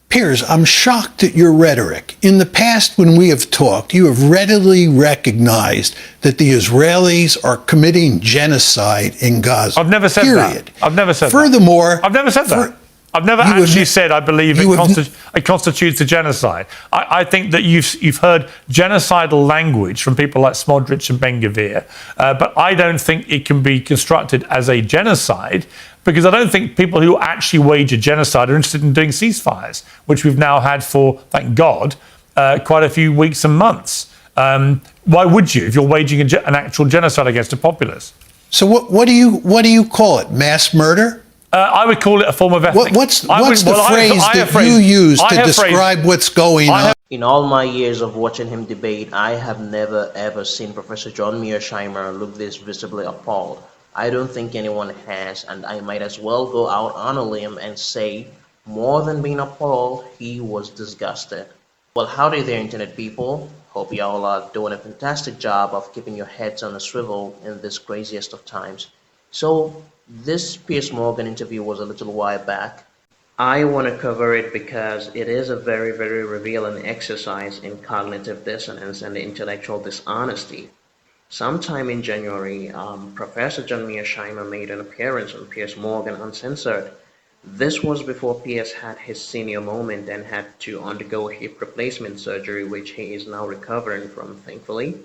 Piers, I'm shocked at your rhetoric. In the past, when we have talked, you have readily recognized that the Israelis are committing genocide in Gaza. I've never said that. I've never said Furthermore, that. I've never said that. I've never actually said I believe it constitutes a genocide. I think that you've heard genocidal language from people like Smudges and Ben-Gvir, but I don't think it can be constructed as a genocide, because I don't think people who actually wage a genocide are interested in doing ceasefires, which we've now had for, thank God, quite a few weeks and months. Why would you if you're waging an actual genocide against a populace? So what do you call it? Mass murder? I would call it a form of ethnic. What's the phrase that you use to describe what's going on? In all my years of watching him debate, I have never ever seen Professor John Mearsheimer look this visibly appalled. I don't think anyone has, and I might as well go out on a limb and say, more than being appalled, he was disgusted. Well, howdy there, internet people. Hope y'all are doing a fantastic job of keeping your heads on a swivel in this craziest of times. So, this Piers Morgan interview was a little while back. I want to cover it because it is a very, very revealing exercise in cognitive dissonance and intellectual dishonesty. Sometime in January, Professor John Mearsheimer made an appearance on Piers Morgan Uncensored. This was before Piers had his senior moment and had to undergo hip replacement surgery, which he is now recovering from, thankfully.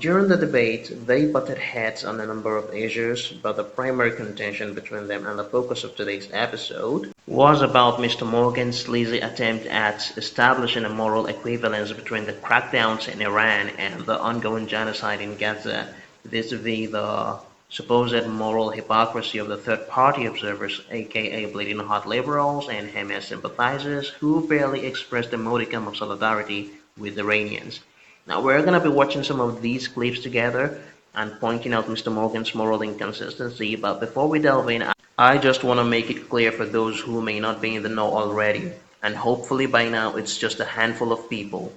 During the debate, they butted heads on a number of issues, but the primary contention between them and the focus of today's episode was about Mr. Morgan's sleazy attempt at establishing a moral equivalence between the crackdowns in Iran and the ongoing genocide in Gaza, vis-a-vis the supposed moral hypocrisy of the third-party observers, aka bleeding heart liberals and Hamas sympathizers, who barely expressed a modicum of solidarity with Iranians. Now, we're going to be watching some of these clips together and pointing out Mr. Morgan's moral inconsistency, but before we delve in, I just want to make it clear for those who may not be in the know already, and hopefully by now it's just a handful of people.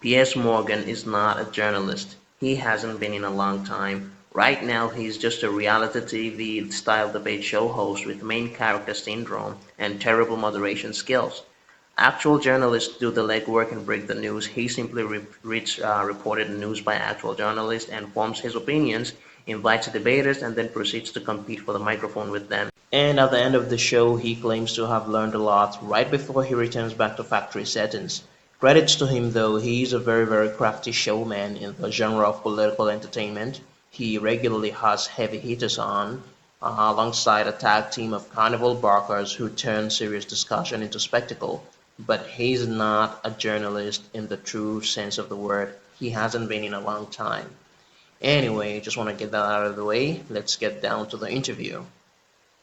Piers Morgan is not a journalist. He hasn't been in a long time. Right now, he's just a reality TV-style debate show host with main character syndrome and terrible moderation skills. Actual journalists do the legwork and break the news. He simply reads reported news by actual journalists and forms his opinions, invites debaters, and then proceeds to compete for the microphone with them. And at the end of the show, he claims to have learned a lot right before he returns back to factory settings. Credits to him though, he is a very, very crafty showman in the genre of political entertainment. He regularly has heavy hitters on, alongside a tag team of carnival barkers who turn serious discussion into spectacle. But he's not a journalist in the true sense of the word. He hasn't been in a long time. Anyway, just want to get that out of the way. Let's get down to the interview.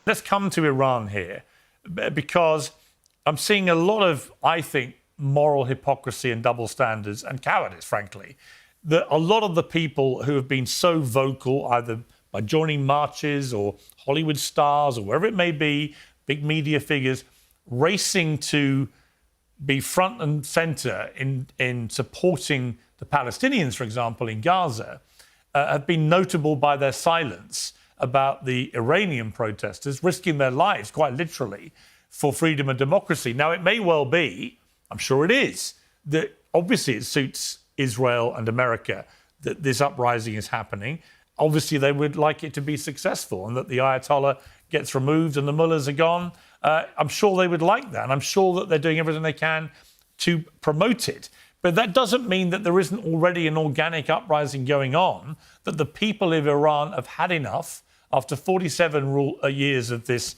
Let's come to Iran here, because I'm seeing a lot of, I think, moral hypocrisy and double standards and cowardice, frankly. That a lot of the people who have been so vocal, either by joining marches or Hollywood stars or wherever it may be, big media figures, racing to be front and center in supporting the Palestinians, for example, in Gaza, have been notable by their silence about the Iranian protesters risking their lives, quite literally, for freedom and democracy. Now, it may well be, I'm sure it is, that obviously it suits Israel and America that this uprising is happening. Obviously, they would like it to be successful and that the Ayatollah gets removed and the mullahs are gone. I'm sure they would like that, and I'm sure that they're doing everything they can to promote it. But that doesn't mean that there isn't already an organic uprising going on, that the people of Iran have had enough after 47 years of this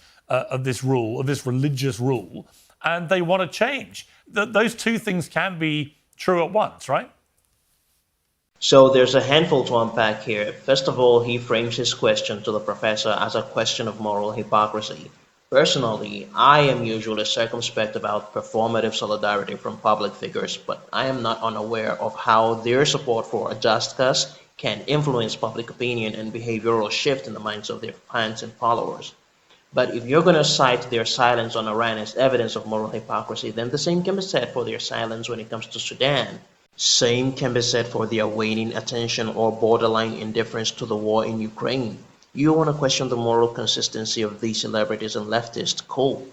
religious rule, and they want to change. Those two things can be true at once, right? So there's a handful to unpack here. First of all, he frames his question to the professor as a question of moral hypocrisy. Personally, I am usually circumspect about performative solidarity from public figures, but I am not unaware of how their support for a just cause can influence public opinion and behavioral shift in the minds of their fans and followers. But if you're going to cite their silence on Iran as evidence of moral hypocrisy, then the same can be said for their silence when it comes to Sudan. Same can be said for their waning attention or borderline indifference to the war in Ukraine. You want to question the moral consistency of these celebrities and leftists? Cool.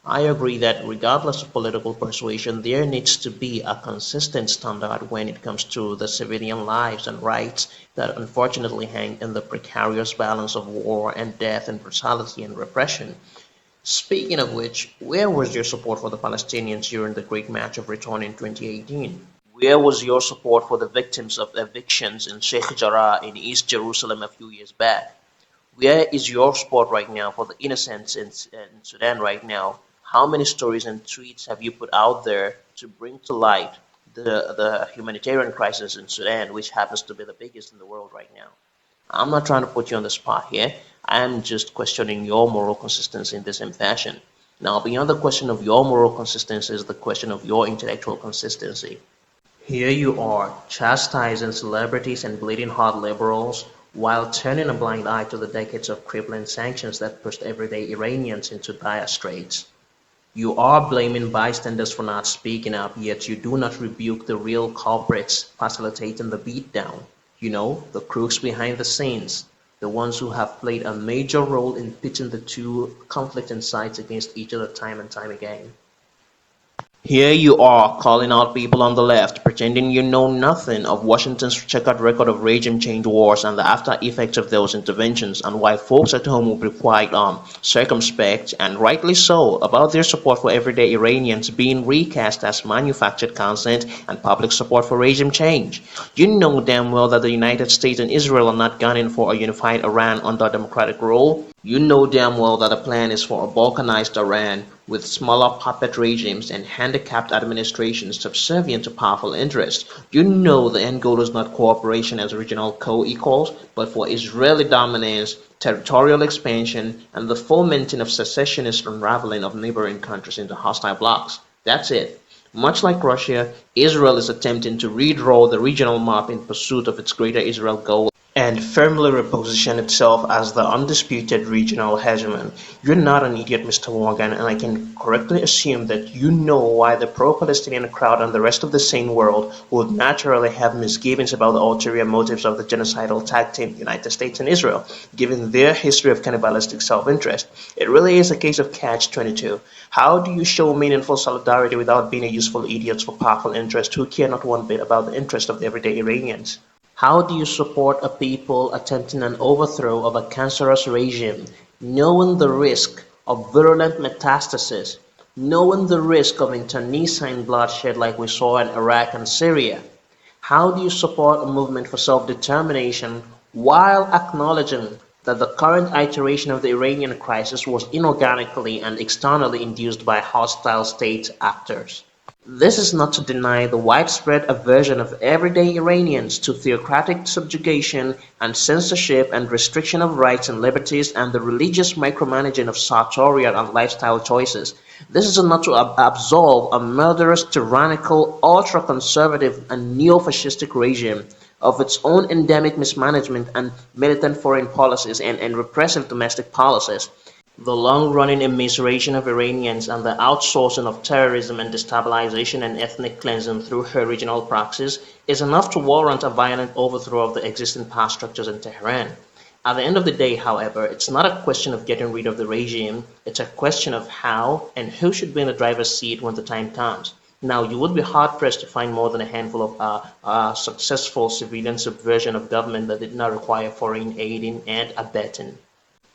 I agree that regardless of political persuasion, there needs to be a consistent standard when it comes to the civilian lives and rights that unfortunately hang in the precarious balance of war and death and brutality and repression. Speaking of which, where was your support for the Palestinians during the Great March of Return in 2018? Where was your support for the victims of evictions in Sheikh Jarrah in East Jerusalem a few years back? Where is your support right now for the innocents in Sudan right now? How many stories and tweets have you put out there to bring to light the humanitarian crisis in Sudan, which happens to be the biggest in the world right now? I'm not trying to put you on the spot here. I'm just questioning your moral consistency in the same fashion. Now, beyond the question of your moral consistency is the question of your intellectual consistency. Here you are, chastising celebrities and bleeding heart liberals, while turning a blind eye to the decades of crippling sanctions that pushed everyday Iranians into dire straits. You are blaming bystanders for not speaking up, yet you do not rebuke the real culprits facilitating the beatdown. You know, the crooks behind the scenes, the ones who have played a major role in pitching the two conflicting sides against each other time and time again. Here you are calling out people on the left, pretending you know nothing of Washington's checkered record of regime change wars and the after effects of those interventions, and why folks at home will be quite circumspect, and rightly so, about their support for everyday Iranians being recast as manufactured consent and public support for regime change. You know damn well that the United States and Israel are not gunning for a unified Iran under democratic rule. You know damn well that the plan is for a balkanized Iran with smaller puppet regimes and handicapped administrations subservient to powerful interests. You know the end goal is not cooperation as regional co-equals, but for Israeli dominance, territorial expansion, and the fomenting of secessionist unraveling of neighboring countries into hostile blocs. That's it. Much like Russia, Israel is attempting to redraw the regional map in pursuit of its Greater Israel goal and firmly reposition itself as the undisputed regional hegemon. You're not an idiot, Mr. Morgan, and I can correctly assume that you know why the pro-Palestinian crowd and the rest of the sane world would naturally have misgivings about the ulterior motives of the genocidal tag team, United States and Israel, given their history of cannibalistic self-interest. It really is a case of catch-22. How do you show meaningful solidarity without being a useful idiot for powerful interests who care not one bit about the interest of the everyday Iranians? How do you support a people attempting an overthrow of a cancerous regime, knowing the risk of virulent metastasis, knowing the risk of internecine bloodshed like we saw in Iraq and Syria? How do you support a movement for self-determination while acknowledging that the current iteration of the Iranian crisis was inorganically and externally induced by hostile state actors? This is not to deny the widespread aversion of everyday Iranians to theocratic subjugation and censorship and restriction of rights and liberties and the religious micromanaging of sartorial and lifestyle choices. This is not to absolve a murderous, tyrannical, ultra-conservative and neo-fascistic regime of its own endemic mismanagement and militant foreign policies and repressive domestic policies. The long-running immiseration of Iranians and the outsourcing of terrorism and destabilization and ethnic cleansing through her regional proxies is enough to warrant a violent overthrow of the existing power structures in Tehran. At the end of the day, however, it's not a question of getting rid of the regime, it's a question of how and who should be in the driver's seat when the time comes. Now, you would be hard-pressed to find more than a handful of successful civilian subversion of government that did not require foreign aiding and abetting.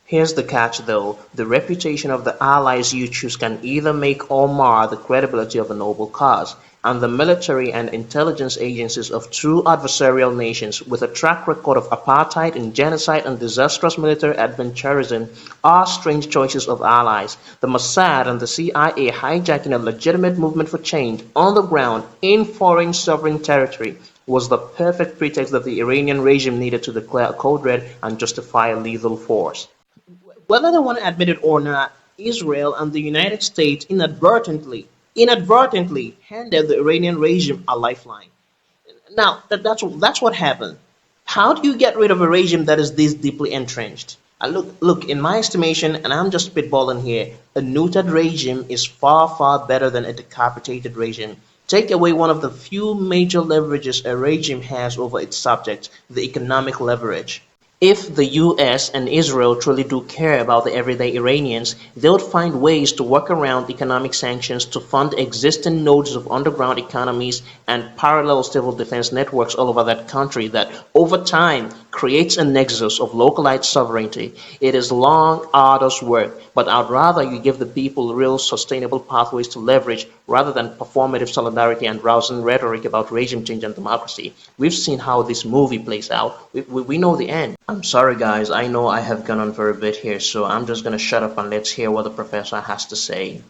Here's the catch though, the reputation of the allies you choose can either make or mar the credibility of a noble cause, and the military and intelligence agencies of two adversarial nations with a track record of apartheid and genocide and disastrous military adventurism are strange choices of allies. The Mossad and the CIA hijacking a legitimate movement for change on the ground in foreign sovereign territory was the perfect pretext that the Iranian regime needed to declare a code red and justify lethal force. Whether they want to admit it or not, Israel and the United States inadvertently handed the Iranian regime a lifeline. Now, that's what happened. How do you get rid of a regime that is this deeply entrenched? Look, in my estimation, and I'm just spitballing here, a neutered regime is far, far better than a decapitated regime. Take away one of the few major leverages a regime has over its subjects, the economic leverage. If the US and Israel truly do care about the everyday Iranians, they would find ways to work around economic sanctions to fund existing nodes of underground economies and parallel civil defense networks all over that country that, over time, creates a nexus of localized sovereignty. It is long, arduous work, but I'd rather you give the people real sustainable pathways to leverage rather than performative solidarity and rousing rhetoric about regime change and democracy. We've seen how this movie plays out. We know the end. I'm sorry guys, I know I have gone on for a bit here, so I'm just gonna shut up and let's hear what the professor has to say.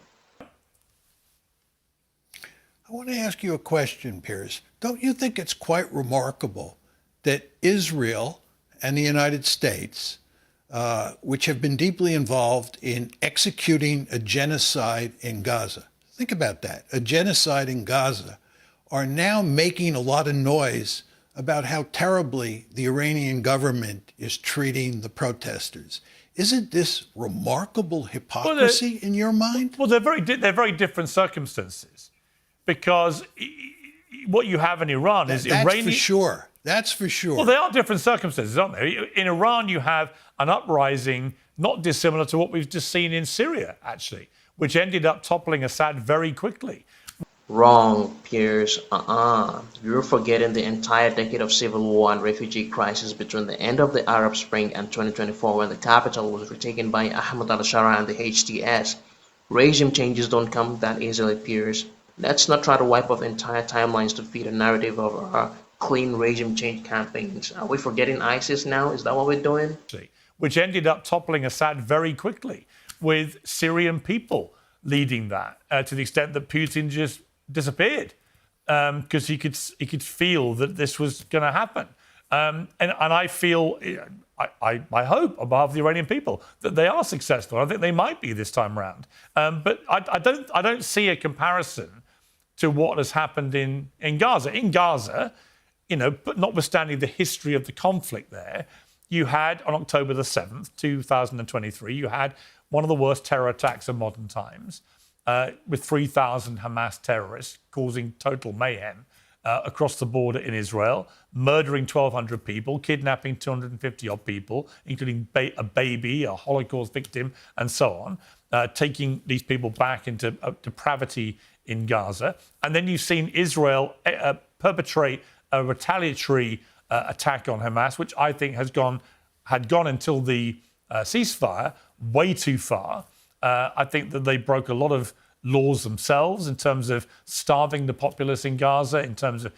I want to ask you a question, Piers. Don't you think it's quite remarkable that Israel and the United States, which have been deeply involved in executing a genocide in Gaza, think about that, a genocide in Gaza, are now making a lot of noise about how terribly the Iranian government is treating the protesters? Isn't this remarkable hypocrisy in your mind? Well, they're very different circumstances, because what you have in Iran is That's for sure. That's for sure. Well, they are different circumstances, aren't they? In Iran, you have an uprising not dissimilar to what we've just seen in Syria, actually, which ended up toppling Assad very quickly. Wrong, Piers. You're forgetting the entire decade of civil war and refugee crisis between the end of the Arab Spring and 2024, when the capital was retaken by Ahmad al-Shara and the HTS. Regime changes don't come that easily, Piers. Let's not try to wipe off entire timelines to feed a narrative of our clean regime change campaigns. Are we forgetting ISIS now? Is that what we're doing? Which ended up toppling Assad very quickly, with Syrian people leading that, to the extent that Putin just disappeared, because he could feel that this was going to happen, and I feel, I hope on behalf of the Iranian people that they are successful. I think they might be this time round, but I don't see a comparison to what has happened in Gaza. In Gaza, but notwithstanding the history of the conflict there, you had on October the 7th, 2023, you had one of the worst terror attacks of modern times, with 3,000 Hamas terrorists causing total mayhem across the border in Israel, murdering 1,200 people, kidnapping 250-odd people, including a baby, a Holocaust victim, and so on, taking these people back into depravity in Gaza. And then you've seen Israel perpetrate a retaliatory attack on Hamas, which I think had gone until the ceasefire way too far. I think that they broke a lot of laws themselves in terms of starving the populace in Gaza, in terms of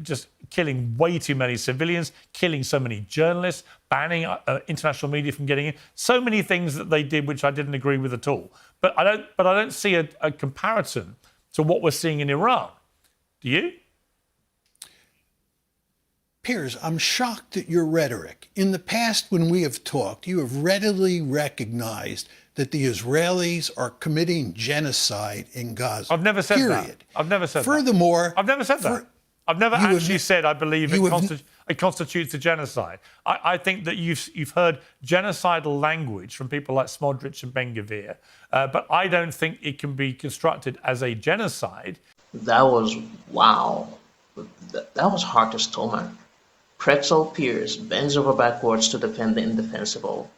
just killing way too many civilians, killing so many journalists, banning international media from getting in. So many things that they did which I didn't agree with at all. But I don't see a comparison to what we're seeing in Iran. Do you? Piers, I'm shocked at your rhetoric. In the past, when we have talked, you have readily recognized that the Israelis are committing genocide in Gaza. I've never said that. Period. I've never said Furthermore, that. I've never said that. I've never actually said I believe it constitutes a genocide. I think that you've heard genocidal language from people like Smudges and Ben-Gvir, but I don't think it can be constructed as a genocide. That was, wow. That was hard to stomach. Pretzel Piers bends over backwards to defend the indefensible.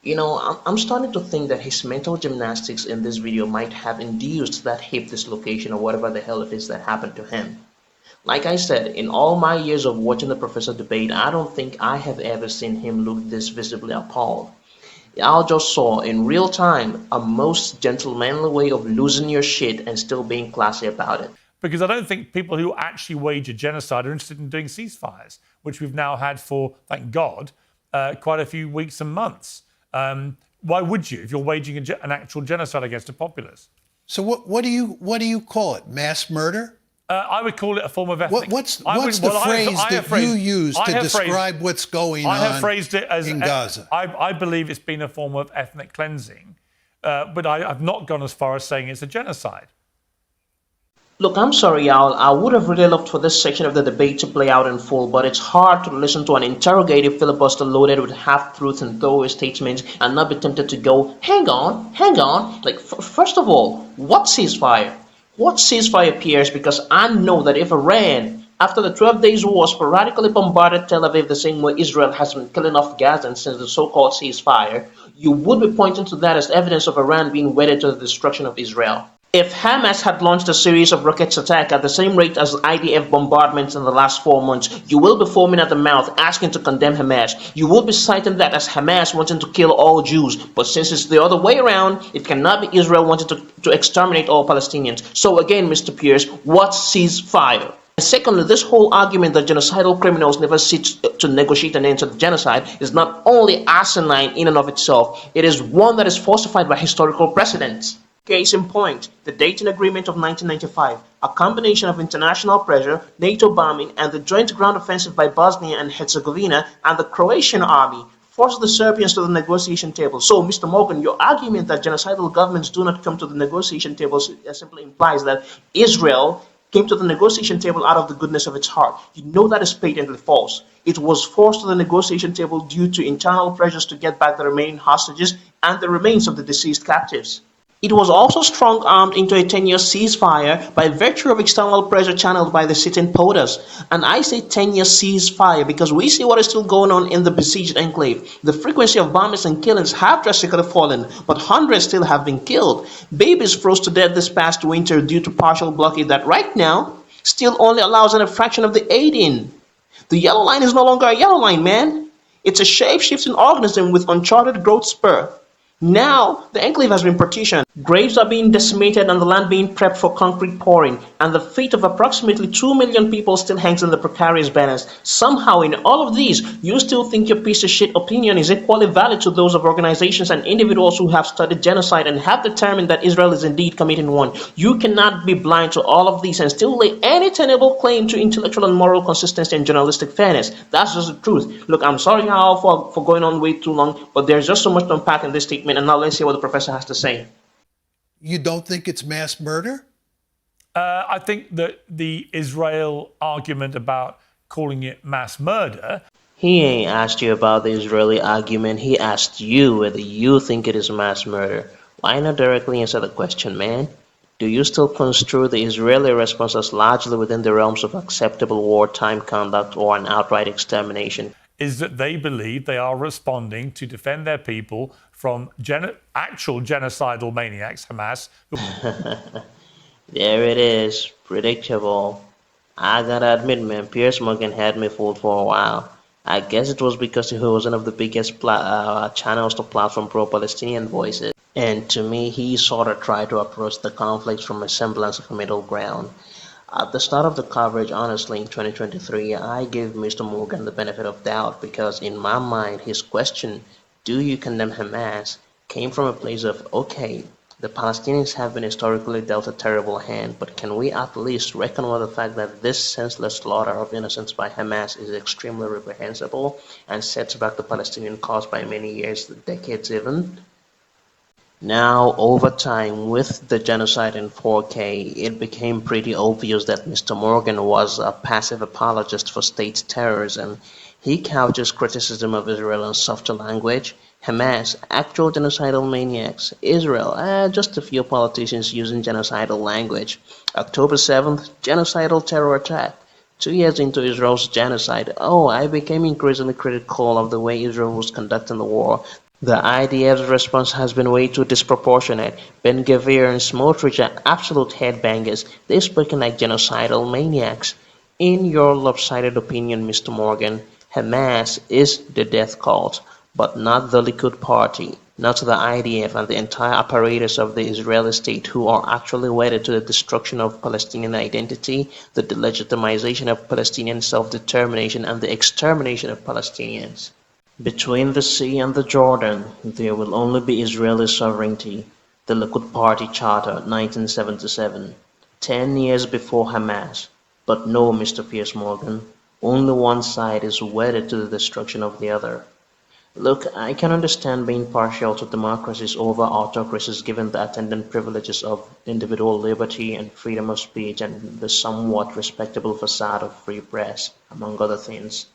I'm starting to think that his mental gymnastics in this video might have induced that hip dislocation or whatever the hell it is that happened to him. Like I said, in all my years of watching the professor debate, I don't think I have ever seen him look this visibly appalled. I just saw in real time a most gentlemanly way of losing your shit and still being classy about it. Because I don't think people who actually wage a genocide are interested in doing ceasefires, which we've now had for, thank God, quite a few weeks and months. Why would you if you're waging an actual genocide against a populace? So what do you call it? Mass murder? I would call it a form of ethnic. What's the phrase that you use to describe what's going on? I have phrased it as in Gaza. I believe it's been a form of ethnic cleansing, but I've not gone as far as saying it's a genocide. Look, I'm sorry, y'all. I would have really loved for this section of the debate to play out in full, but it's hard to listen to an interrogative filibuster loaded with half-truths and throwaway statements and not be tempted to go, hang on. Like, first of all, what ceasefire? What ceasefire, Piers? Because I know that if Iran After the 12 Days War sporadically bombarded Tel Aviv the same way Israel has been killing off Gazans since the so-called ceasefire, you would be pointing to that as evidence of Iran being wedded to the destruction of Israel. If Hamas had launched a series of rocket attacks at the same rate as IDF bombardments in the last 4 months, you will be foaming at the mouth asking to condemn Hamas. You will be citing that as Hamas wanting to kill all Jews, but since it's the other way around, it cannot be Israel wanting to exterminate all Palestinians. So again, Mr. Piers, what's ceasefire? And secondly, this whole argument that genocidal criminals never sit to negotiate an end to the genocide is not only asinine in and of itself, it is one that is falsified by historical precedents. Case in point, the Dayton Agreement of 1995, a combination of international pressure, NATO bombing, and the joint ground offensive by Bosnia and Herzegovina and the Croatian army, forced the Serbians to the negotiation table. So, Mr. Morgan, your argument that genocidal governments do not come to the negotiation table simply implies that Israel came to the negotiation table out of the goodness of its heart. You know that is patently false. It was forced to the negotiation table due to internal pressures to get back the remaining hostages and the remains of the deceased captives. It was also strong-armed into a 10-year ceasefire by virtue of external pressure channeled by the sitting POTUS. And I say 10-year ceasefire because we see what is still going on in the besieged enclave. The frequency of bombings and killings have drastically fallen, but hundreds still have been killed. Babies froze to death this past winter due to partial blockade that right now still only allows a fraction of the aid in. The yellow line is no longer a yellow line, man. It's a shape-shifting organism with uncharted growth spur. Now, the enclave has been partitioned, graves are being decimated and the land being prepped for concrete pouring, and the fate of approximately 2 million people still hangs in the precarious balance. Somehow in all of these, you still think your piece of shit opinion is equally valid to those of organizations and individuals who have studied genocide and have determined that Israel is indeed committing one. You cannot be blind to all of these and still lay any tenable claim to intellectual and moral consistency and journalistic fairness. That's just the truth. Look, I'm sorry now for going on way too long, but there's just so much to unpack in this statement. And now let's hear what the professor has to say. You don't think it's mass murder? I think that the Israel argument about calling it mass murder. He ain't asked you about the Israeli argument. He asked you whether you think it is mass murder. Why not directly answer the question, man? Do you still construe the Israeli response as largely within the realms of acceptable wartime conduct or an outright extermination? Is that they believe they are responding to defend their people from actual genocidal maniacs, Hamas. There it is, predictable. I gotta admit, man, Piers Morgan had me fooled for a while. I guess it was because he was one of the biggest channels to platform pro-Palestinian voices. And to me, he sort of tried to approach the conflict from a semblance of a middle ground. At the start of the coverage, honestly, in 2023, I gave Mr. Morgan the benefit of doubt because in my mind, his question, do you condemn Hamas, came from a place of, okay, the Palestinians have been historically dealt a terrible hand, but can we at least reckon with the fact that this senseless slaughter of innocents by Hamas is extremely reprehensible and sets back the Palestinian cause by many years, decades even? Now, over time, with the genocide in 4K, it became pretty obvious that Mr. Morgan was a passive apologist for state terrorism. He couches criticism of Israel in softer language. Hamas, actual genocidal maniacs. Israel, just a few politicians using genocidal language. October 7th, genocidal terror attack. 2 years into Israel's genocide, I became increasingly critical of the way Israel was conducting the war. The IDF's response has been way too disproportionate. Ben-Gvir and Smotrich are absolute headbangers. They're speaking like genocidal maniacs. In your lopsided opinion, Mr. Morgan, Hamas is the death cult, but not the Likud party, not the IDF and the entire apparatus of the Israeli state who are actually wedded to the destruction of Palestinian identity, the delegitimization of Palestinian self-determination, and the extermination of Palestinians. Between the sea and the Jordan, there will only be Israeli sovereignty. The Likud Party Charter, 1977, 10 years before Hamas. But no, Mr. Piers Morgan, only one side is wedded to the destruction of the other. Look, I can understand being partial to democracies over autocracies given the attendant privileges of individual liberty and freedom of speech and the somewhat respectable facade of free press, among other things.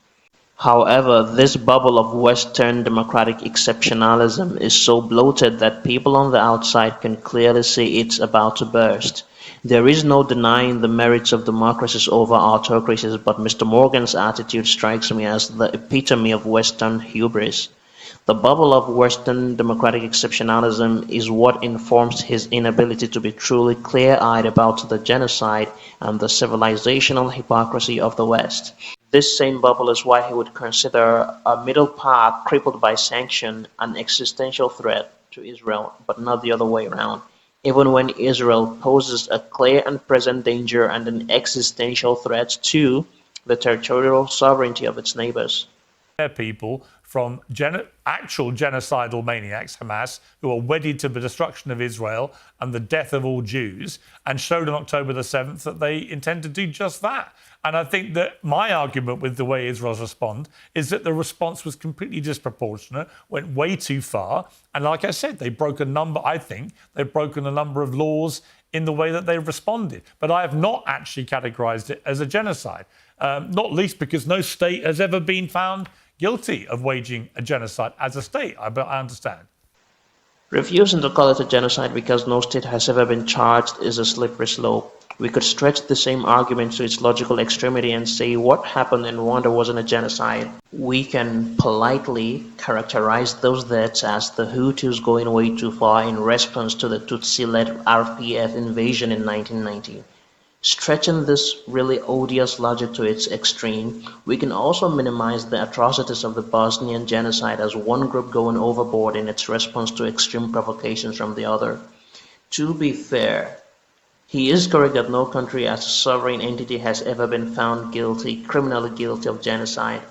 However, this bubble of Western democratic exceptionalism is so bloated that people on the outside can clearly see it's about to burst. There is no denying the merits of democracies over autocracies, but Mr. Morgan's attitude strikes me as the epitome of Western hubris. The bubble of Western democratic exceptionalism is what informs his inability to be truly clear-eyed about the genocide and the civilizational hypocrisy of the West. This same bubble is why he would consider a middle path crippled by sanction an existential threat to Israel, but not the other way around, even when Israel poses a clear and present danger and an existential threat to the territorial sovereignty of its neighbors. People from actual genocidal maniacs, Hamas, who are wedded to the destruction of Israel and the death of all Jews, and showed on October the 7th that they intend to do just that. And I think that my argument with the way Israel's respond is that the response was completely disproportionate, went way too far. And like I said, they've broken a number of laws in the way that they've responded. But I have not actually categorized it as a genocide, not least because no state has ever been found guilty of waging a genocide as a state, I understand. Refusing to call it a genocide because no state has ever been charged is a slippery slope. We could stretch the same argument to its logical extremity and say what happened in Rwanda wasn't a genocide. We can politely characterize those deaths as the Hutus going way too far in response to the Tutsi-led RPF invasion in 1990. Stretching this really odious logic to its extreme, we can also minimize the atrocities of the Bosnian genocide as one group going overboard in its response to extreme provocations from the other. To be fair, he is correct that no country as a sovereign entity has ever been found criminally guilty of genocide.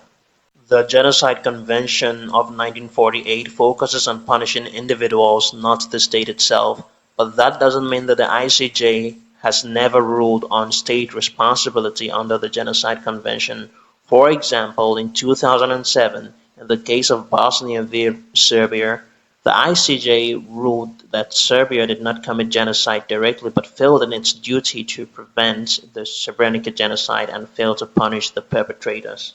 The Genocide Convention of 1948 focuses on punishing individuals, not the state itself, but that doesn't mean that the ICJ has never ruled on state responsibility under the Genocide Convention. For example, in 2007, in the case of Bosnia v. Serbia, the ICJ ruled that Serbia did not commit genocide directly but failed in its duty to prevent the Srebrenica genocide and failed to punish the perpetrators.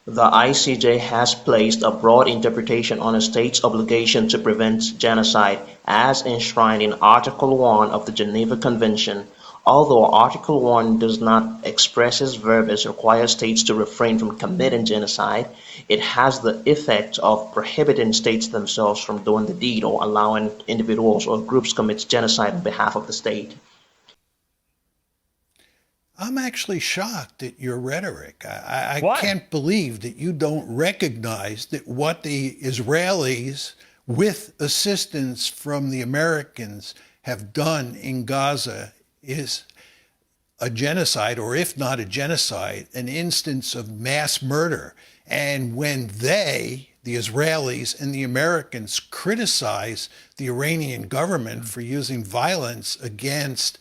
The ICJ has placed a broad interpretation on a state's obligation to prevent genocide as enshrined in Article 1 of the Geneva Convention. Although Article 1 does not expresses verbis require states to refrain from committing genocide, it has the effect of prohibiting states themselves from doing the deed or allowing individuals or groups commit genocide on behalf of the state. I'm actually shocked at your rhetoric. I Why? can't believe that you don't recognize that what the Israelis, with assistance from the Americans, have done in Gaza is a genocide, or if not a genocide, an instance of mass murder. And when the Israelis and the Americans, criticize the Iranian government for using violence against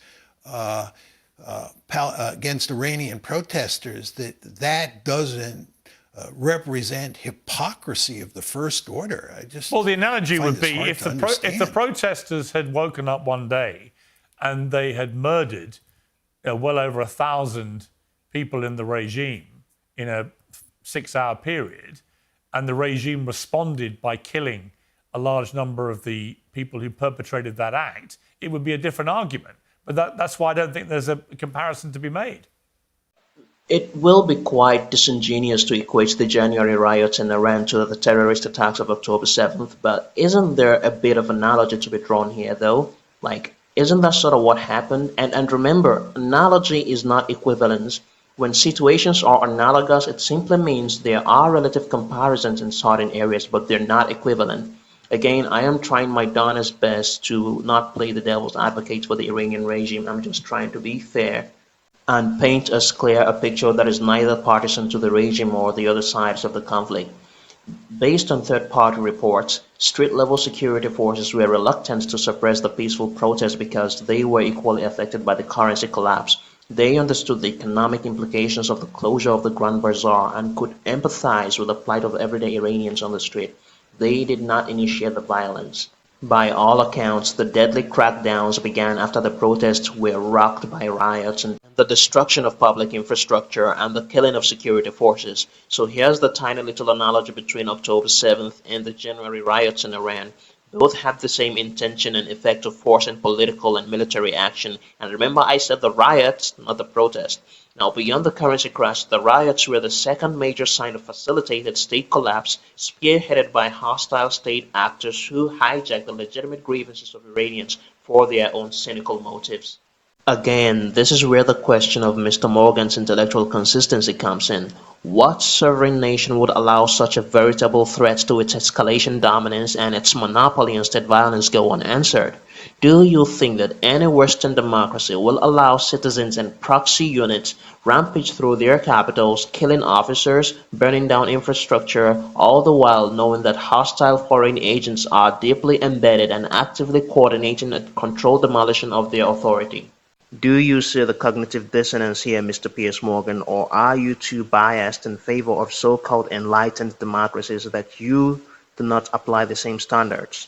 Iranian protesters, that doesn't represent hypocrisy of the first order. Well, the analogy would be if the protesters had woken up one day and they had murdered well over 1,000 people in the regime in a 6-hour period, and the regime responded by killing a large number of the people who perpetrated that act, it would be a different argument. But that's why I don't think there's a comparison to be made. It will be quite disingenuous to equate the January riots in Iran to the terrorist attacks of October 7th, but isn't there a bit of analogy to be drawn here, though? Like, isn't that sort of what happened? And remember, analogy is not equivalence. When situations are analogous, it simply means there are relative comparisons in certain areas, but they're not equivalent. Again, I am trying my darnest best to not play the devil's advocate for the Iranian regime. I'm just trying to be fair and paint as clear a picture that is neither partisan to the regime or the other sides of the conflict. Based on third-party reports, street-level security forces were reluctant to suppress the peaceful protests because they were equally affected by the currency collapse. They understood the economic implications of the closure of the Grand Bazaar and could empathize with the plight of everyday Iranians on the street. They did not initiate the violence. By all accounts, the deadly crackdowns began after the protests were rocked by riots and the destruction of public infrastructure and the killing of security forces. So here's the tiny little analogy between October 7th and the January riots in Iran. Both have the same intention and effect of forcing political and military action. And remember, I said the riots, not the protest. Now, beyond the currency crash, the riots were the second major sign of facilitated state collapse, spearheaded by hostile state actors who hijacked the legitimate grievances of Iranians for their own cynical motives. Again, this is where the question of Mr. Morgan's intellectual consistency comes in. What sovereign nation would allow such a veritable threat to its escalation dominance and its monopoly on state violence go unanswered? Do you think that any Western democracy will allow citizens and proxy units rampage through their capitals, killing officers, burning down infrastructure, all the while knowing that hostile foreign agents are deeply embedded and actively coordinating a controlled demolition of their authority? Do you see the cognitive dissonance here, Mr. Piers Morgan, or are you too biased in favor of so-called enlightened democracies that you do not apply the same standards?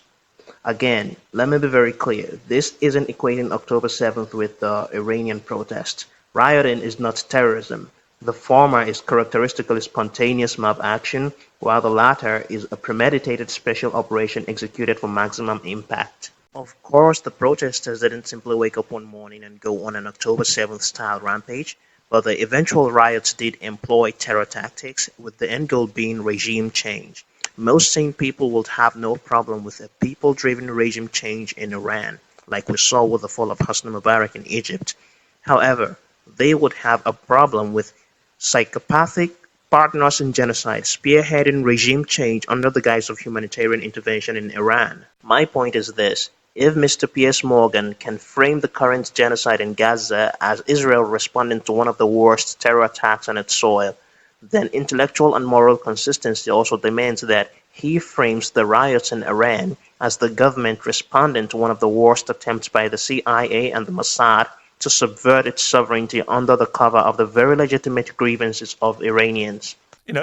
Again, let me be very clear. This isn't equating October 7th with the Iranian protest. Rioting is not terrorism. The former is characteristically spontaneous mob action, while the latter is a premeditated special operation executed for maximum impact. Of course, the protesters didn't simply wake up one morning and go on an October 7th style rampage, but the eventual riots did employ terror tactics, with the end goal being regime change. Most sane people would have no problem with a people-driven regime change in Iran, like we saw with the fall of Hosni Mubarak in Egypt. However, they would have a problem with psychopathic partners in genocide spearheading regime change under the guise of humanitarian intervention in Iran. My point is this. If Mr. Piers Morgan can frame the current genocide in Gaza as Israel responding to one of the worst terror attacks on its soil, then intellectual and moral consistency also demands that he frames the riots in Iran as the government responding to one of the worst attempts by the CIA and the Mossad to subvert its sovereignty under the cover of the very legitimate grievances of Iranians.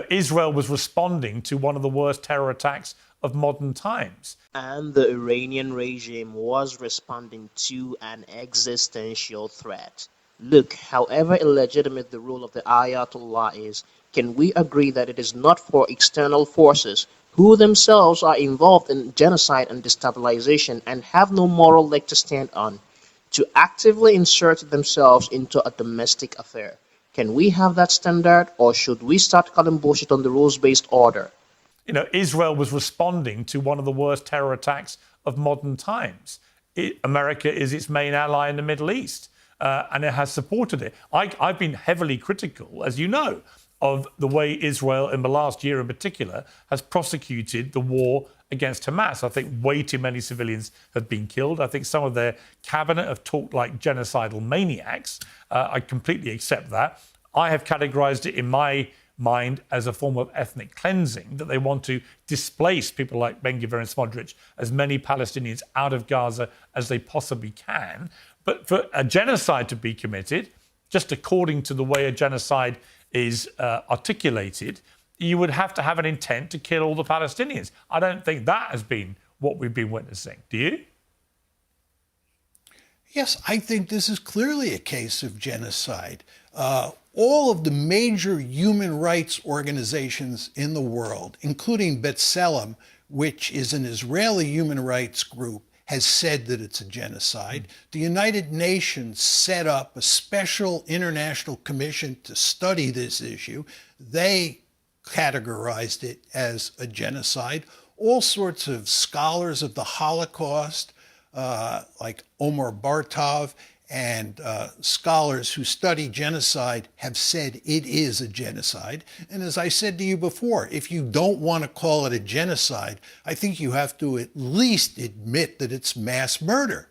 Israel was responding to one of the worst terror attacks of modern times. And the Iranian regime was responding to an existential threat. Look, however illegitimate the rule of the Ayatollah is, can we agree that it is not for external forces who themselves are involved in genocide and destabilization and have no moral leg to stand on, to actively insert themselves into a domestic affair? Can we have that standard, or should we start calling bullshit on the rules-based order? Israel was responding to one of the worst terror attacks of modern times. America is its main ally in the Middle East, and it has supported it. I've been heavily critical, as you know, of the way Israel, in the last year in particular, has prosecuted the war against Hamas. I think way too many civilians have been killed. I think some of their cabinet have talked like genocidal maniacs. I completely accept that. I have categorized it in my mind as a form of ethnic cleansing, that they want to displace people like Ben-Gvir and Smudges, as many Palestinians out of Gaza as they possibly can. But for a genocide to be committed, just according to the way a genocide is articulated, you would have to have an intent to kill all the Palestinians. I don't think that has been what we've been witnessing. Do you? Yes, I think this is clearly a case of genocide. All of the major human rights organizations in the world, including B'Tselem, which is an Israeli human rights group, has said that it's a genocide. The United Nations set up a special international commission to study this issue. They categorized it as a genocide. All sorts of scholars of the Holocaust, like Omar Bartov, and scholars who study genocide have said it is a genocide. And as I said to you before, if you don't want to call it a genocide, I think you have to at least admit that it's mass murder.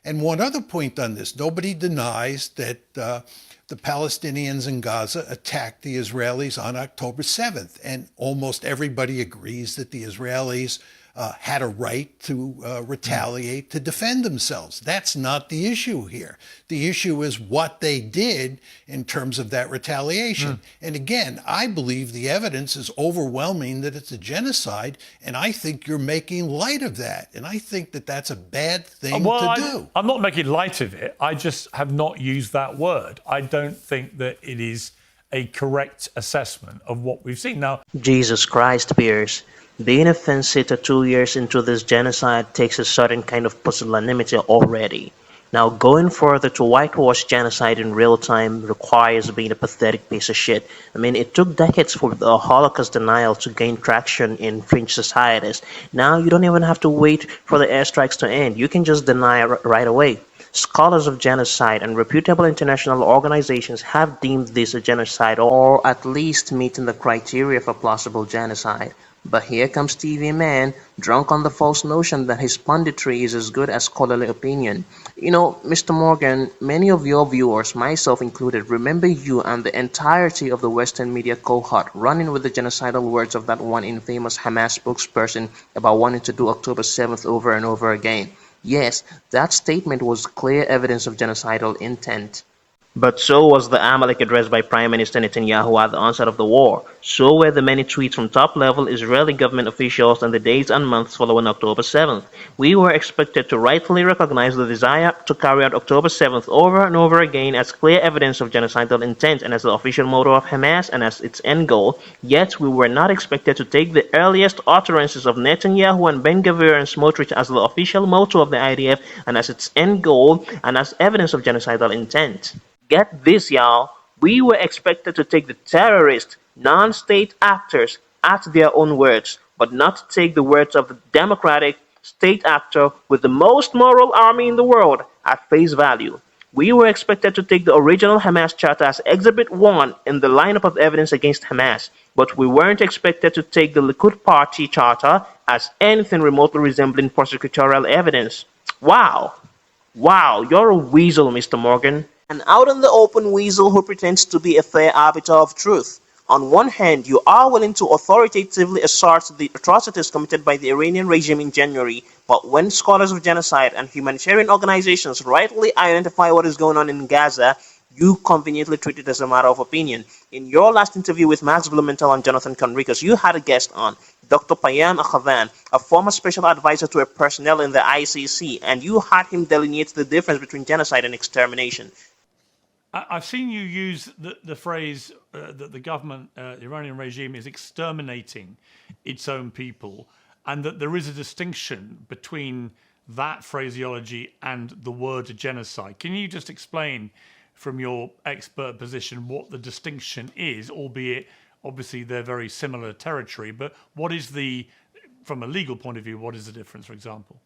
And one other point on this, nobody denies that the Palestinians in Gaza attacked the Israelis on October 7th. And almost everybody agrees that the Israelis had a right to retaliate, to defend themselves. That's not the issue here. The issue is what they did in terms of that retaliation. And again, I believe the evidence is overwhelming that it's a genocide, and I think you're making light of that. And I think that that's a bad thing to do. I'm not making light of it. I just have not used that word. I don't think that it is a correct assessment of what we've seen. Now, Jesus Christ, Piers. Being a fence-sitter 2 years into this genocide takes a certain kind of pusillanimity already. Now going further to whitewash genocide in real time requires being a pathetic piece of shit. I mean, it took decades for the Holocaust denial to gain traction in fringe societies. Now you don't even have to wait for the airstrikes to end. You can just deny right away. Scholars of genocide and reputable international organizations have deemed this a genocide or at least meeting the criteria for plausible genocide. But here comes TV Man, drunk on the false notion that his punditry is as good as scholarly opinion. You know, Mr. Morgan, many of your viewers, myself included, remember you and the entirety of the Western media cohort running with the genocidal words of that one infamous Hamas spokesperson about wanting to do October 7th over and over again. Yes, that statement was clear evidence of genocidal intent. But so was the Amalek address by Prime Minister Netanyahu at the onset of the war. So were the many tweets from top-level Israeli government officials in the days and months following October 7th. We were expected to rightfully recognize the desire to carry out October 7th over and over again as clear evidence of genocidal intent and as the official motto of Hamas and as its end goal, yet we were not expected to take the earliest utterances of Netanyahu and Ben-Gvir and Smotrich as the official motto of the IDF and as its end goal and as evidence of genocidal intent. Get this, y'all. We were expected to take the terrorist, non-state actors at their own words, but not take the words of the democratic state actor with the most moral army in the world at face value. We were expected to take the original Hamas charter as Exhibit 1 in the lineup of evidence against Hamas, but we weren't expected to take the Likud Party charter as anything remotely resembling prosecutorial evidence. Wow. Wow, you're a weasel, Mr. Morgan. An out-in-the-open weasel who pretends to be a fair arbiter of truth. On one hand, you are willing to authoritatively assert the atrocities committed by the Iranian regime in January, but when scholars of genocide and humanitarian organizations rightly identify what is going on in Gaza, you conveniently treat it as a matter of opinion. In your last interview with Max Blumenthal and Jonathan Conricus, you had a guest on, Dr. Payam Akhavan, a former special advisor to a personnel in the ICC, and you had him delineate the difference between genocide and extermination. I've seen you use the phrase that the government, the Iranian regime, is exterminating its own people, and that there is a distinction between that phraseology and the word genocide. Can you just explain, from your expert position, what the distinction is, albeit obviously they're very similar territory, but what is from a legal point of view, what is the difference, for example?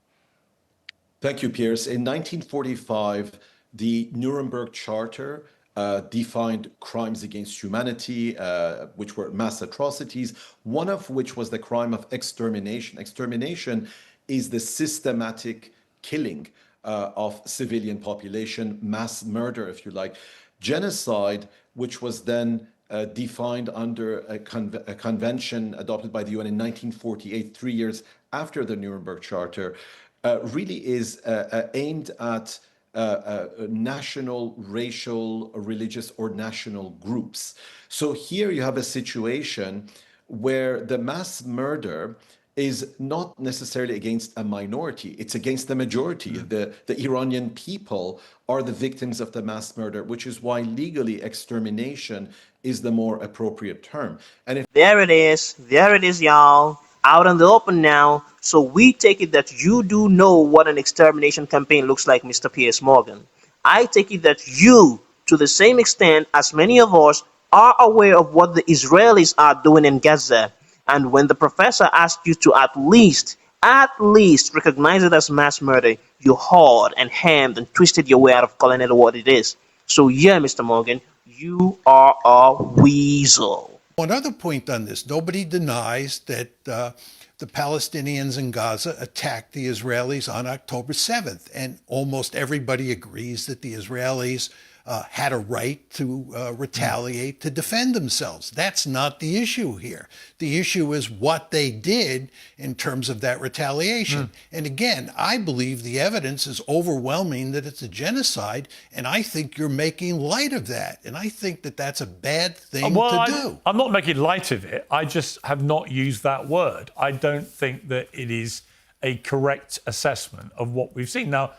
Thank you, Piers. In 1945, the Nuremberg Charter defined crimes against humanity, which were mass atrocities, one of which was the crime of extermination. Extermination is the systematic killing of civilian population, mass murder, if you like. Genocide, which was then defined under a convention adopted by the UN in 1948, 3 years after the Nuremberg Charter, really is aimed at national, racial, religious, or national groups. So here you have a situation where the mass murder is not necessarily against a minority, it's against the majority. The Iranian people are the victims of the mass murder, which is why legally extermination is the more appropriate term. And if There it is, y'all. Out in the open now, so we take it that you do know what an extermination campaign looks like, Mr. Piers Morgan. I take it that you, to the same extent as many of us, are aware of what the Israelis are doing in Gaza. And when the professor asked you to at least recognize it as mass murder, you hawed and hemmed and twisted your way out of calling it what it is. So yeah, Mr. Morgan, you are a weasel. One other point on this, nobody denies that the Palestinians in Gaza attacked the Israelis on October 7th. And almost everybody agrees that the Israelis had a right to retaliate, to defend themselves. That's not the issue here. The issue is what they did in terms of that retaliation. And again, I believe the evidence is overwhelming that it's a genocide, and I think you're making light of that. And I think that that's a bad thing to do. I'm not making light of it. I just have not used that word. I don't think that it is a correct assessment of what we've seen. Now,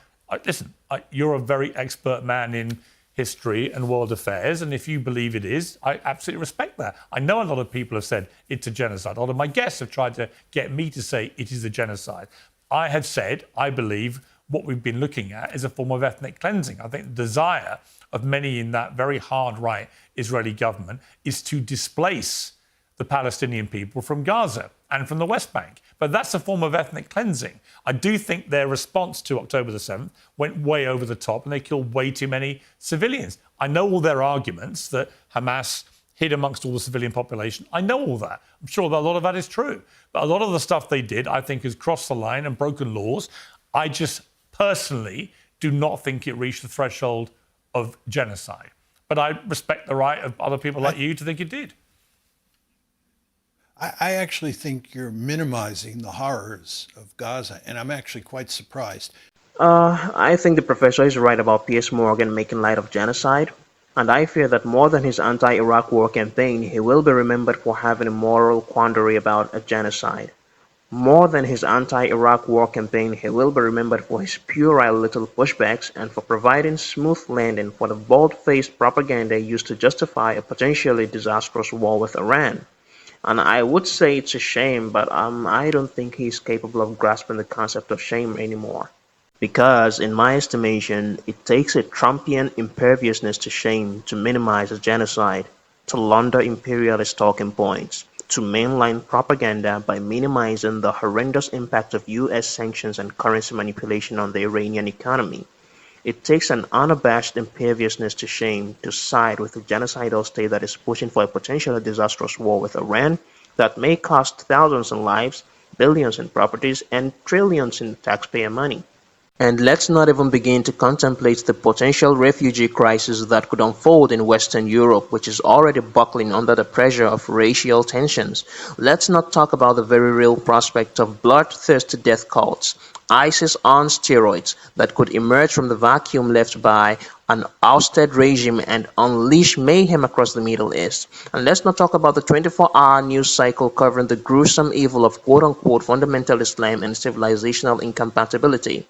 listen, you're a very expert man in history and world affairs, and if you believe it is, I absolutely respect that. I know a lot of people have said it's a genocide. A lot of my guests have tried to get me to say it is a genocide. I have said I believe what we've been looking at is a form of ethnic cleansing. I think the desire of many in that very hard right Israeli government is to displace the Palestinian people from Gaza and from the West Bank. But that's a form of ethnic cleansing. I do think their response to October the 7th went way over the top and they killed way too many civilians. I know all their arguments that Hamas hid amongst all the civilian population. I know all that. I'm sure that a lot of that is true. But a lot of the stuff they did, I think, has crossed the line and broken laws. I just personally do not think it reached the threshold of genocide. But I respect the right of other people like you to think it did. I actually think you're minimizing the horrors of Gaza, and I'm actually quite surprised. I think the professor is right about Piers Morgan making light of genocide, and I fear that more than his anti-Iraq war campaign, he will be remembered for having a moral quandary about a genocide. More than his anti-Iraq war campaign, he will be remembered for his puerile little pushbacks and for providing smooth landing for the bold-faced propaganda used to justify a potentially disastrous war with Iran. And I would say it's a shame, but I don't think he's capable of grasping the concept of shame anymore. Because, in my estimation, it takes a Trumpian imperviousness to shame to minimize a genocide, to launder imperialist talking points, to mainline propaganda by minimizing the horrendous impact of US sanctions and currency manipulation on the Iranian economy. It takes an unabashed imperviousness to shame to side with a genocidal state that is pushing for a potentially disastrous war with Iran that may cost thousands in lives, billions in properties, and trillions in taxpayer money. And let's not even begin to contemplate the potential refugee crisis that could unfold in Western Europe, which is already buckling under the pressure of racial tensions. Let's not talk about the very real prospect of bloodthirsty death cults, ISIS on steroids, that could emerge from the vacuum left by an ousted regime and unleash mayhem across the Middle East. And let's not talk about the 24-hour news cycle covering the gruesome evil of quote-unquote fundamental Islam and civilizational incompatibility.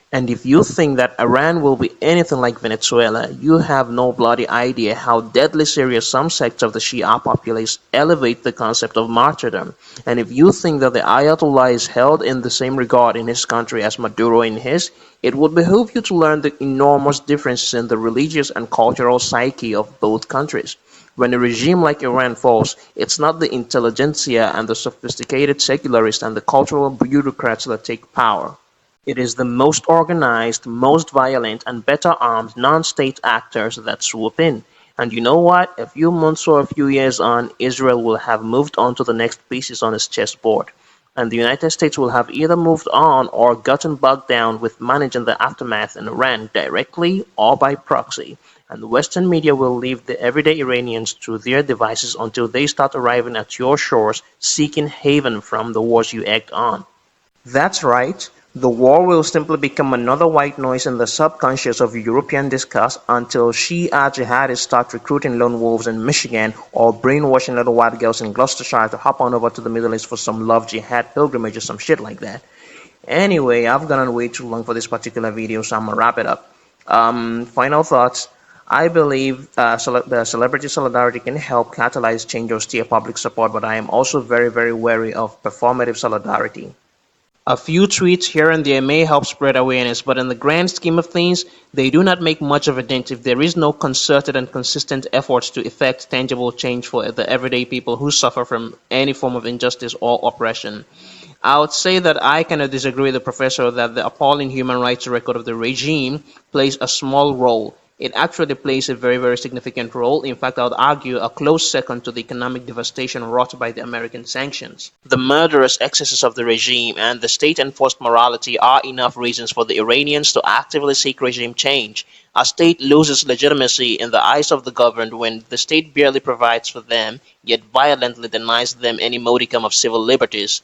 And if you think that Iran will be anything like Venezuela, you have no bloody idea how deadly serious some sects of the Shia populace elevate the concept of martyrdom. And if you think that the Ayatollah is held in the same regard in his country as Maduro in his, it would behoove you to learn the enormous differences in the religious and cultural psyche of both countries. When a regime like Iran falls, it's not the intelligentsia and the sophisticated secularists and the cultural bureaucrats that take power. It is the most organized, most violent, and better armed non-state actors that swoop in. And you know what? A few months or a few years on, Israel will have moved on to the next pieces on its chessboard. And the United States will have either moved on or gotten bogged down with managing the aftermath in Iran directly or by proxy. And the Western media will leave the everyday Iranians to their devices until they start arriving at your shores seeking haven from the wars you egged on. That's right. The war will simply become another white noise in the subconscious of European discourse until Shia jihadists start recruiting lone wolves in Michigan or brainwashing little white girls in Gloucestershire to hop on over to the Middle East for some love jihad pilgrimage or some shit like that. Anyway, I've gone on way too long for this particular video, so I'm gonna wrap it up. Final thoughts. I believe the celebrity solidarity can help catalyze change or steer public support, but I am also very, very wary of performative solidarity. A few tweets here and there may help spread awareness, but in the grand scheme of things, they do not make much of a dent if there is no concerted and consistent efforts to effect tangible change for the everyday people who suffer from any form of injustice or oppression. I would say that I kind of disagree with the professor that the appalling human rights record of the regime plays a small role. It actually plays a very, very significant role. In fact, I would argue a close second to the economic devastation wrought by the American sanctions. The murderous excesses of the regime and the state-enforced morality are enough reasons for the Iranians to actively seek regime change. A state loses legitimacy in the eyes of the governed when the state barely provides for them, yet violently denies them any modicum of civil liberties.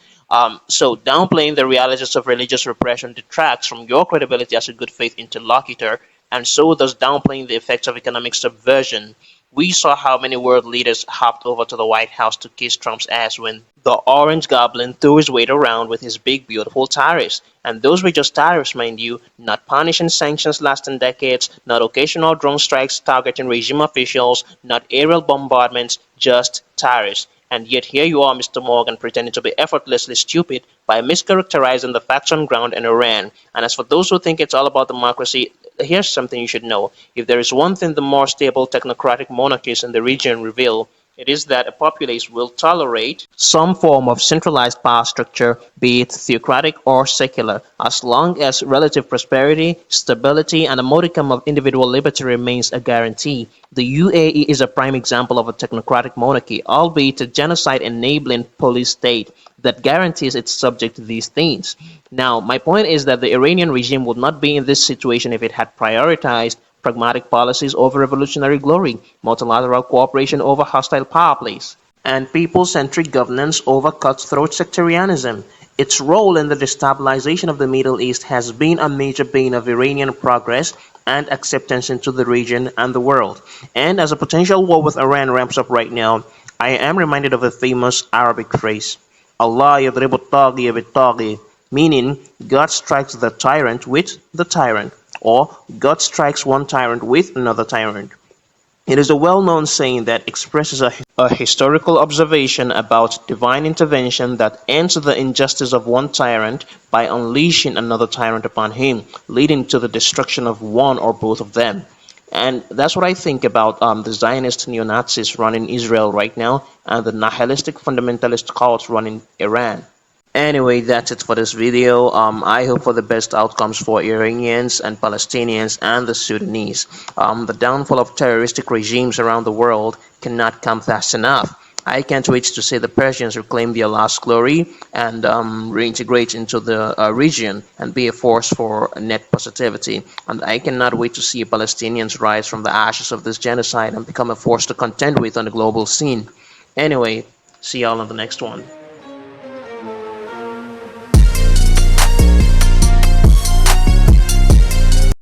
So downplaying the realities of religious repression detracts from your credibility as a good faith interlocutor, and so does downplaying the effects of economic subversion. We saw how many world leaders hopped over to the White House to kiss Trump's ass when the Orange Goblin threw his weight around with his big, beautiful tariffs. And those were just tariffs, mind you, not punishing sanctions lasting decades, not occasional drone strikes targeting regime officials, not aerial bombardments, just tariffs. And yet here you are, Mr. Morgan, pretending to be effortlessly stupid by mischaracterizing the facts on ground in Iran. And as for those who think it's all about democracy, here's something you should know. If there is one thing the more stable technocratic monarchies in the region reveal, it is that a populace will tolerate some form of centralized power structure, be it theocratic or secular, as long as relative prosperity, stability, and a modicum of individual liberty remains a guarantee. The UAE is a prime example of a technocratic monarchy, albeit a genocide-enabling police state that guarantees its subject to these things. Now, my point is that the Iranian regime would not be in this situation if it had prioritized pragmatic policies over revolutionary glory, multilateral cooperation over hostile power plays, and people-centric governance over cutthroat sectarianism. Its role in the destabilization of the Middle East has been a major bane of Iranian progress and acceptance into the region and the world. And as a potential war with Iran ramps up right now, I am reminded of a famous Arabic phrase, Allah yadribu at-taghi bit-taghi, meaning God strikes the tyrant with the tyrant, or God strikes one tyrant with another tyrant. It is a well-known saying that expresses a historical observation about divine intervention that ends the injustice of one tyrant by unleashing another tyrant upon him, leading to the destruction of one or both of them. And that's what I think about the Zionist neo-Nazis running Israel right now and the nihilistic fundamentalist cults running Iran. Anyway, that's it for this video. I hope for the best outcomes for Iranians and Palestinians and the Sudanese. The downfall of terroristic regimes around the world cannot come fast enough. I can't wait to see the Persians reclaim their lost glory and reintegrate into the region and be a force for net positivity. And I cannot wait to see Palestinians rise from the ashes of this genocide and become a force to contend with on the global scene. Anyway, see y'all on the next one.